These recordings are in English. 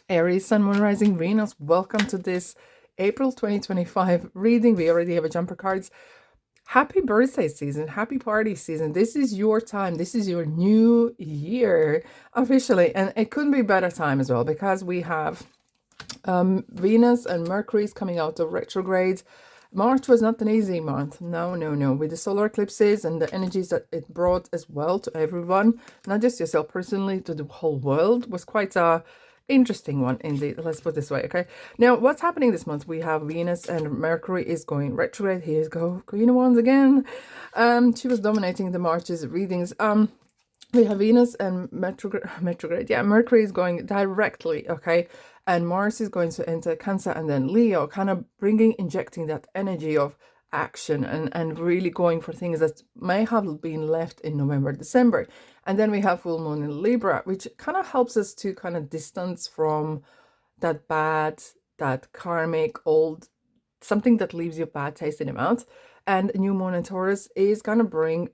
Aries, Sun, Moon, Rising, Venus. Welcome to this April 2025 reading. We already have a jumper cards. Happy birthday season. Happy party season. This is your time. This is your new year officially. And it couldn't be a better time as well because we have Venus and Mercury is coming out of retrograde. March was not an easy month. No, no, no. With the solar eclipses and the energies that it brought as well to everyone, not just yourself personally, to the whole world, was quite a interesting one indeed. Let's put it this way, okay? Now, what's happening this month? We have Venus and Mercury is going retrograde. Here's go Queen of Wands again. She was dominating the March's readings. We have Venus and retrograde. Yeah, Mercury is going directly, okay? And Mars is going to enter Cancer and then Leo, kind of injecting that energy of action and really going for things that may have been left in November, December. And then we have full moon in Libra, which kind of helps us to kind of distance from that bad, that karmic, old, something that leaves you a bad taste in the mouth. And new moon in Taurus is going to bring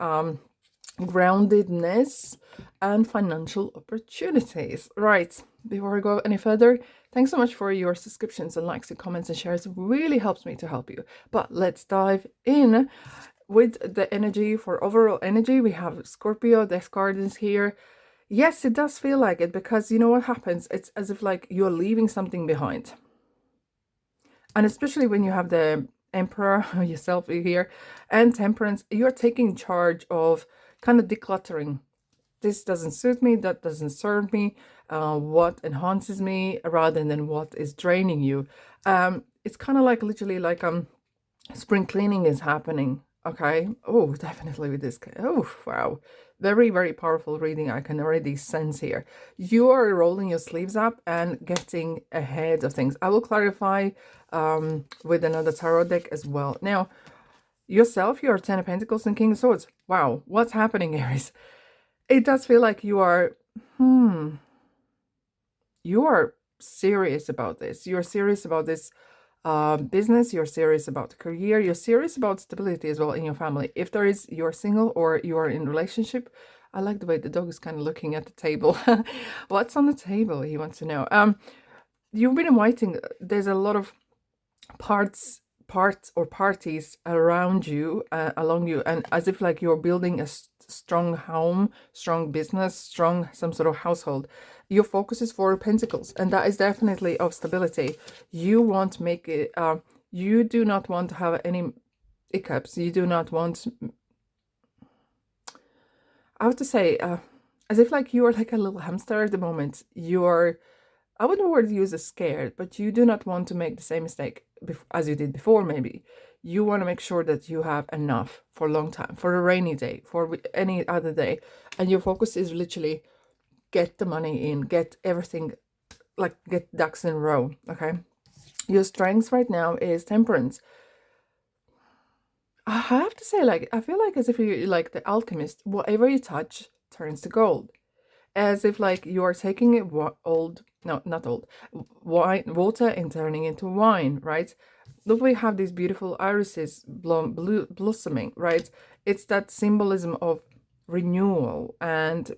groundedness and financial opportunities. Right, before we go any further, thanks so much for your subscriptions and likes and comments and shares. It really helps me to help you. But let's dive in with the energy. For overall energy, we have Scorpio, Death Gardens here. Yes, it does feel like it, because you know what happens? It's as if like you're leaving something behind. And especially when you have the Emperor yourself here and Temperance, you're taking charge of kind of decluttering. This doesn't suit me, that doesn't serve me, what enhances me rather than what is draining you. It's kind of like literally like spring cleaning is happening. Okay. Oh, definitely with this. Oh, wow. Very, very powerful reading. I can already sense here. You are rolling your sleeves up and getting ahead of things. I will clarify with another tarot deck as well. Now, yourself, you're 10 of Pentacles and King of Swords. Wow. What's happening, Aries? It does feel like you are, you are serious about this. You're serious about this business, you're serious about career, you're serious about stability as well in your family. If there is, you're single or you are in relationship. I like the way the dog is kind of looking at the table. What's on the table? He wants to know. You've been inviting, there's a lot of parts or parties around you, along you, and as if like you're building a strong home, strong business, strong some sort of household. Your focus is for Pentacles, and that is definitely of stability. You want to make it, you do not want to have any hiccups. You do not want, I have to say, as if like you are like a little hamster at the moment. You're, I wouldn't use as scared, but you do not want to make the same mistake as you did before. Maybe you want to make sure that you have enough for a long time, for a rainy day, for any other day, and your focus is literally get the money in, get everything, like get ducks in a row. Okay, your strength right now is Temperance. I have to say, like, I feel like as if you like the alchemist, whatever you touch turns to gold. As if like you are taking it water and turning into wine, right? Look, we have these beautiful irises blossoming, right? It's that symbolism of renewal and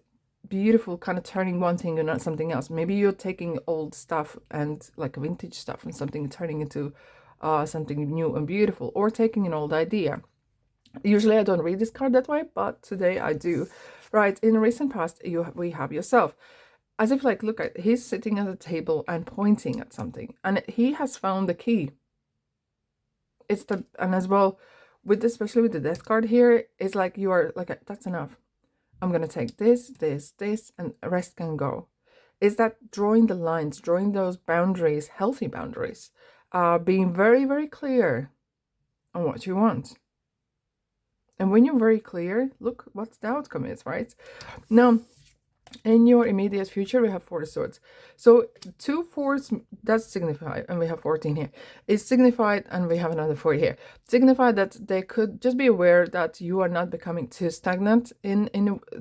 beautiful, kind of turning one thing and not something else. Maybe you're taking old stuff and like vintage stuff and something turning into something new and beautiful, or taking an old idea. Usually I don't read this card that way, but today I do. Right, in the recent past, we have yourself. As if like, look at, he's sitting at a table and pointing at something, and he has found the key. It's the, and as well, with especially with the Death card here, it's like you are like, that's enough. I'm gonna take this, this, this, and the rest can go. Is that drawing the lines, drawing those boundaries, healthy boundaries, being very, very clear on what you want. And when you're very clear, look what the outcome is, right? Now, in your immediate future, we have 4 of Swords. So 2 fours, that's signified, and we have 14 here. It's signified, and we have another 4 here. Signified that they could just be aware that you are not becoming too stagnant in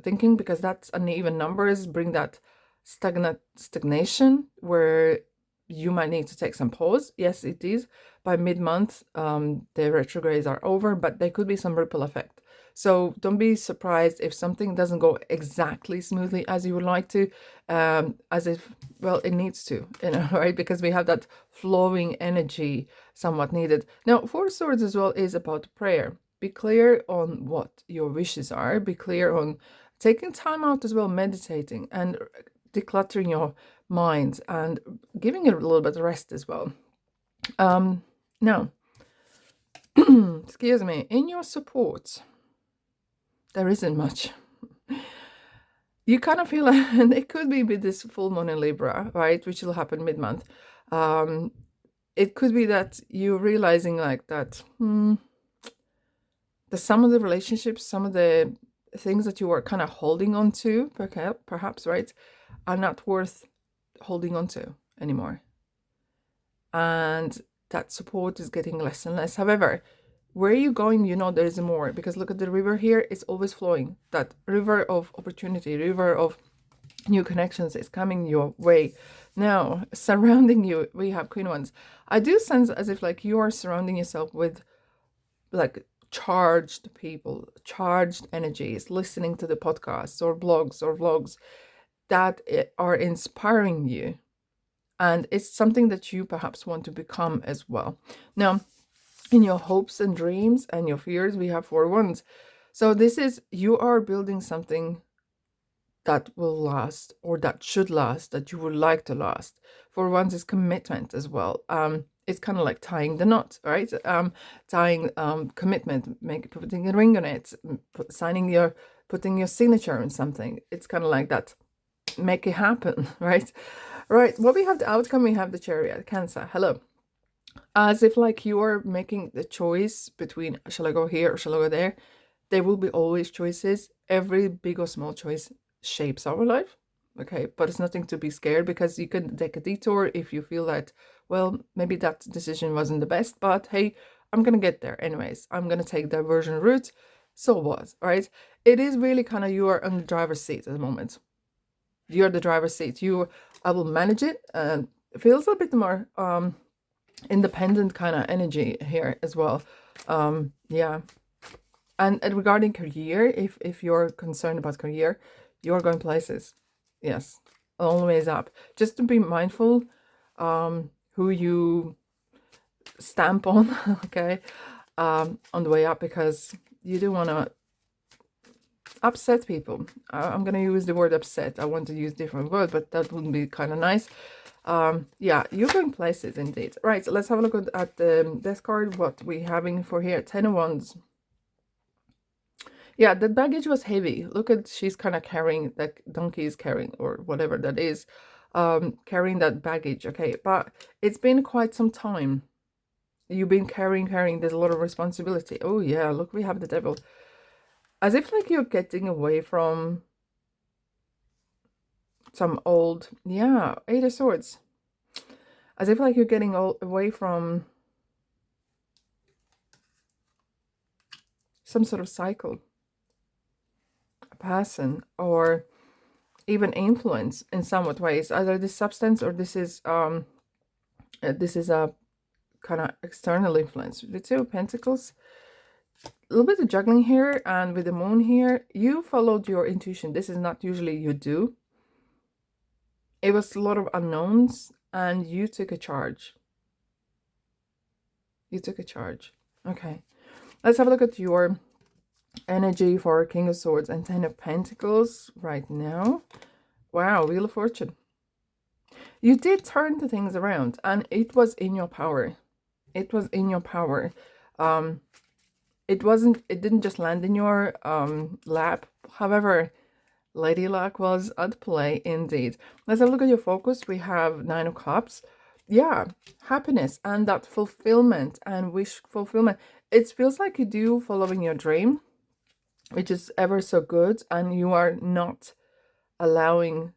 thinking, because that's uneven numbers bring that stagnation where you might need to take some pause. Yes, it is. By mid-month, the retrogrades are over, but there could be some ripple effect. So don't be surprised if something doesn't go exactly smoothly as you would like to, as if, well, it needs to, right? Because we have that flowing energy somewhat needed. Now, Four of Swords as well is about prayer. Be clear on what your wishes are. Be clear on taking time out as well, meditating and decluttering your mind and giving it a little bit of rest as well. Now, excuse me, in your support, there isn't much. You kind of feel, and it could be with this full moon in Libra, right, which will happen mid-month. It could be that you're realizing like that the some of the relationships, some of the things that you were kind of holding on to, perhaps, right, are not worth holding on to anymore. And that support is getting less and less. However, where are you going? You know there's more, because look at the river here. It's always flowing. That river of opportunity, river of new connections is coming your way. Now, surrounding you, we have Queen Wands. I do sense as if like you are surrounding yourself with like charged people, charged energies, listening to the podcasts or blogs or vlogs that are inspiring you. And it's something that you perhaps want to become as well. Now, in your hopes and dreams and your fears, we have Four Wands. So this is, you are building something that will last, or that should last, that you would like to last. Four Wands is commitment as well. It's kind of like tying the knot, right? Tying commitment, putting a ring on it, putting your signature on something. It's kind of like that. Make it happen, right? Right. What we have the outcome, we have the Chariot, Cancer. Hello. As if like you are making the choice between, shall I go here or shall I go there? There will be always choices. Every big or small choice shapes our life. Okay, but it's nothing to be scared, because you can take a detour if you feel that, well, maybe that decision wasn't the best, but hey, I'm gonna get there anyways. I'm gonna take the diversion route. So what, right? It is really kind of, you are on the driver's seat at the moment. You're the driver's seat. I will manage it, and it feels a bit more independent kind of energy here as well. Yeah. And regarding career, if you're concerned about career, you're going places. Yes, always up. Just to be mindful who you stamp on, okay, on the way up, because you do want to upset people. I'm going to use the word upset. I want to use different word, but that wouldn't be kind of nice. Yeah, you're going places indeed. Right, so let's have a look at the death card, what we're having for here. 10 of Wands. Yeah, the baggage was heavy. Look at, she's kind of carrying, that donkey is carrying, or whatever that is, carrying that baggage. Okay, but it's been quite some time. You've been carrying. There's a lot of responsibility. Oh yeah, look, we have the Devil. As if like you're getting away from some old, yeah, Eight of Swords. As if like you're getting away from some sort of cycle, a person, or even influence in somewhat ways. Either this substance, or this is a kind of external influence. The Two of Pentacles, a little bit of juggling here, and with the Moon here, you followed your intuition. This is not usually you do. It was a lot of unknowns, and you took a charge. You took a charge. Okay, let's have a look at your energy for King of Swords and Ten of Pentacles right now. Wow, Wheel of Fortune. You did turn the things around, and it was in your power. It was in your power. It didn't just land in your lap. However, Lady Luck was at play indeed. Let's have a look at your focus. We have Nine of Cups. Yeah, happiness and that fulfillment and wish fulfillment. It feels like you do following your dream, which is ever so good, and you are not allowing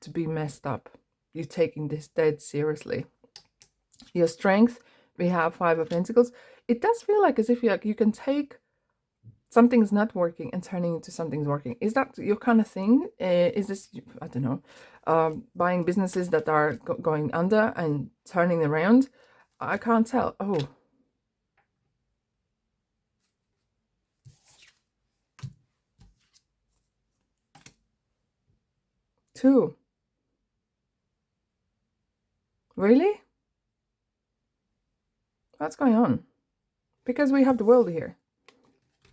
to be messed up. You're taking this dead seriously. Your strength, we have Five of Pentacles. It does feel like as if you can take something's not working and turning into something's working. Is that your kind of thing? Is this, I don't know, buying businesses that are going under and turning around? I can't tell. Oh, 2. Really? What's going on? Because we have the world here.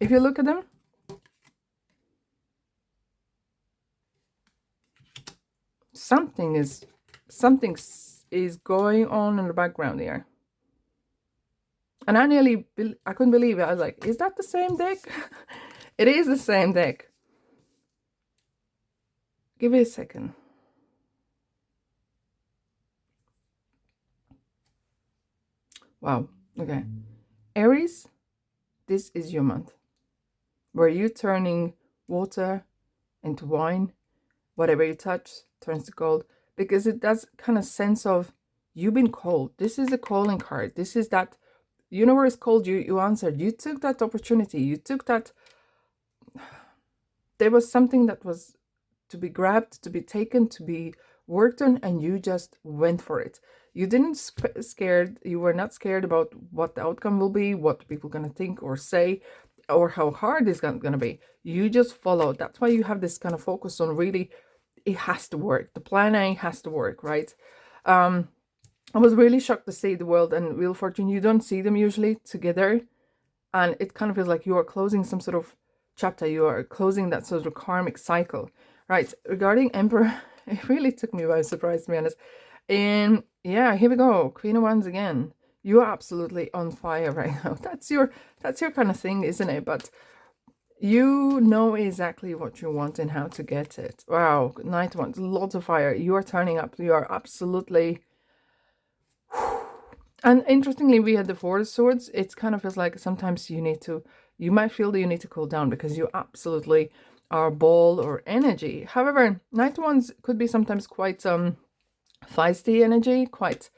If you look at them, something is going on in the background here. And I couldn't believe it. I was like, is that the same deck? It is the same deck. Give me a second. Wow. Okay. Aries, this is your month where you're turning water into wine. Whatever you touch turns to gold, because it does kind of sense of you've been called. This is a calling card. This is that universe called you. You answered. You took that opportunity. You took that. There was something that was to be grabbed, to be taken, to be worked on, and you just went for it. You didn't scared. You were not scared about what the outcome will be, what people are gonna think or say, or how hard it's gonna be. You just followed. That's why you have this kind of focus on really, it has to work. The plan A has to work, right? I was really shocked to see the world and Wheel of Fortune. You don't see them usually together, and it kind of feels like you are closing some sort of chapter. You are closing that sort of karmic cycle, right? Regarding Emperor, it really took me by surprise, to be honest. And yeah, here we go. Queen of Wands again. You're absolutely on fire right now. That's your kind of thing, isn't it? But you know exactly what you want and how to get it. Wow, Knight of Wands, lots of fire. You are turning up. You are absolutely. And interestingly, we had the Four of Swords. It kind of feels like sometimes you might feel that you need to cool down because you absolutely are ball or energy. However, Knight of Wands could be sometimes quite feisty energy, quite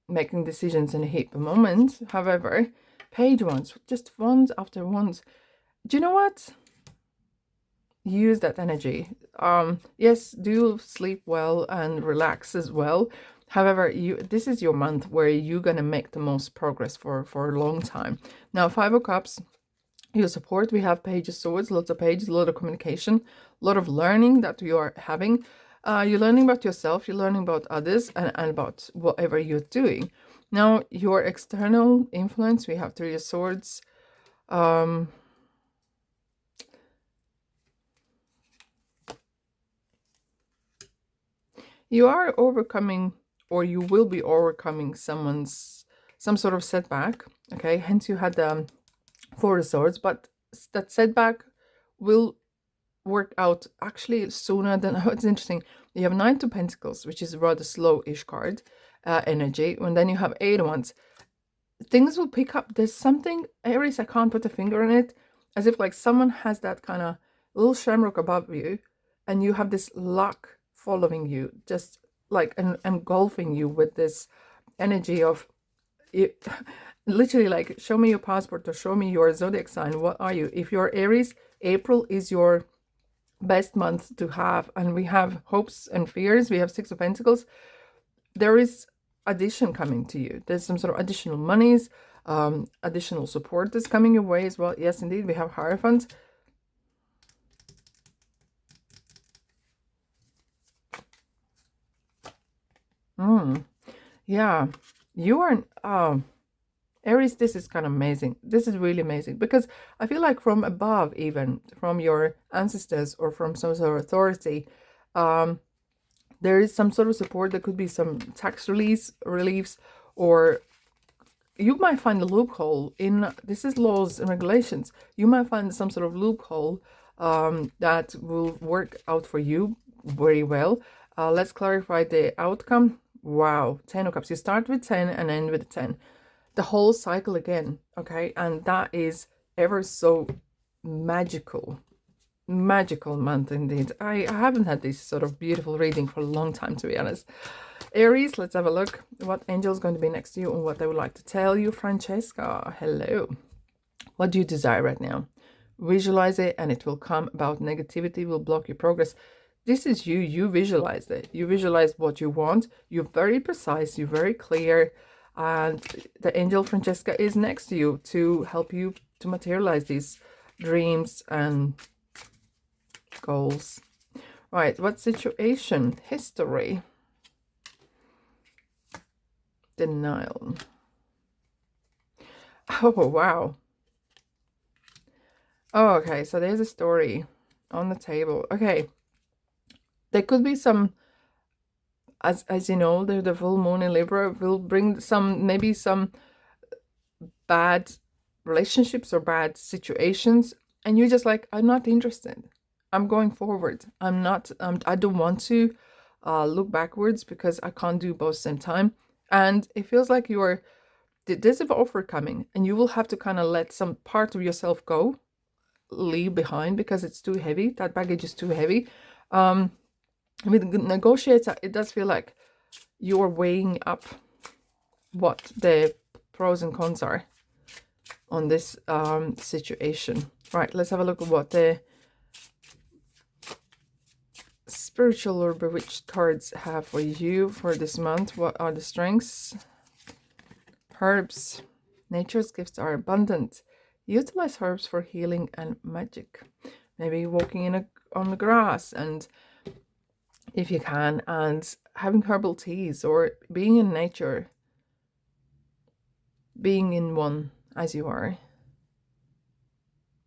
making decisions in a heat moment. However, Page Wands, just wands after wands. Do you know what? Use that energy. Yes, do sleep well and relax as well. However, this is your month where you're gonna make the most progress for a long time. Now, Five of Cups, your support. We have Page of Swords, lots of pages, a lot of communication, a lot of learning that you are having. You're learning about yourself, you're learning about others, and about whatever you're doing. Now, your external influence, we have Three of Swords. You are overcoming, or you will be overcoming some sort of setback. Okay, hence you had the Four of Swords, but that setback will work out actually sooner than. Oh, it's interesting. You have Nine of Pentacles, which is a rather slow-ish card energy, and then you have Eight of Wands. Things will pick up. There's something, Aries, I can't put a finger on it, as if like someone has that kind of little shamrock above you, and you have this luck following you, just like engulfing you with this energy of it. Literally, like, show me your passport or show me your zodiac sign. What are you? If you're Aries, April is your best month to have. And we have hopes and fears. We have Six of Pentacles. There is addition coming to you. There's some sort of additional monies, additional support that's coming your way as well. Yes, indeed, we have Hierophant. Yeah, you are. Aries, this is kind of amazing. This is really amazing because I feel like from above, even from your ancestors or from some sort of authority, there is some sort of support. There could be some tax reliefs, or you might find a loophole in, this is laws and regulations. You might find some sort of loophole that will work out for you very well. Let's clarify the outcome. Wow, 10 of Cups. You start with 10 and end with 10. The whole cycle again, okay? And that is ever so magical month indeed. I haven't had this sort of beautiful reading for a long time, to be honest. Aries, let's have a look what angel is going to be next to you and what they would like to tell you. Francesca, hello. What do you desire right now? Visualize it and it will come about. Negativity will block your progress. This is you visualized it. You visualized what you want. You're very precise, you're very clear, and the angel Francesca is next to you to help you to materialize these dreams and goals. Right, what situation? History. Denial. Oh, wow. Oh, okay, so there's a story on the table. Okay. There could be some, as you know, the full moon in Libra will bring some, maybe some bad relationships or bad situations, and you're just like, I'm not interested. I'm going forward. I'm not, I don't want to look backwards because I can't do both at the same time. And it feels like there's an offer coming, and you will have to kind of let some part of yourself go, leave behind, because it's too heavy. That baggage is too heavy. With negotiator, it does feel like you're weighing up what the pros and cons are on this situation. Right, let's have a look at what the spiritual or bewitched cards have for you for this month. What are the strengths? Herbs. Nature's gifts are abundant. Utilize herbs for healing and magic. Maybe walking on the grass, and if you can, and having herbal teas, or being in nature, being in one as you are.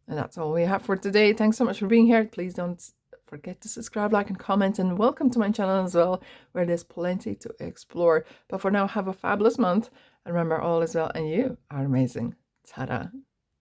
And that's all we have for today. Thanks so much for being here. Please don't forget to subscribe, like, and comment, and welcome to my channel as well, where there's plenty to explore. But for now, have a fabulous month, and remember, all is well and you are amazing. Ta-da.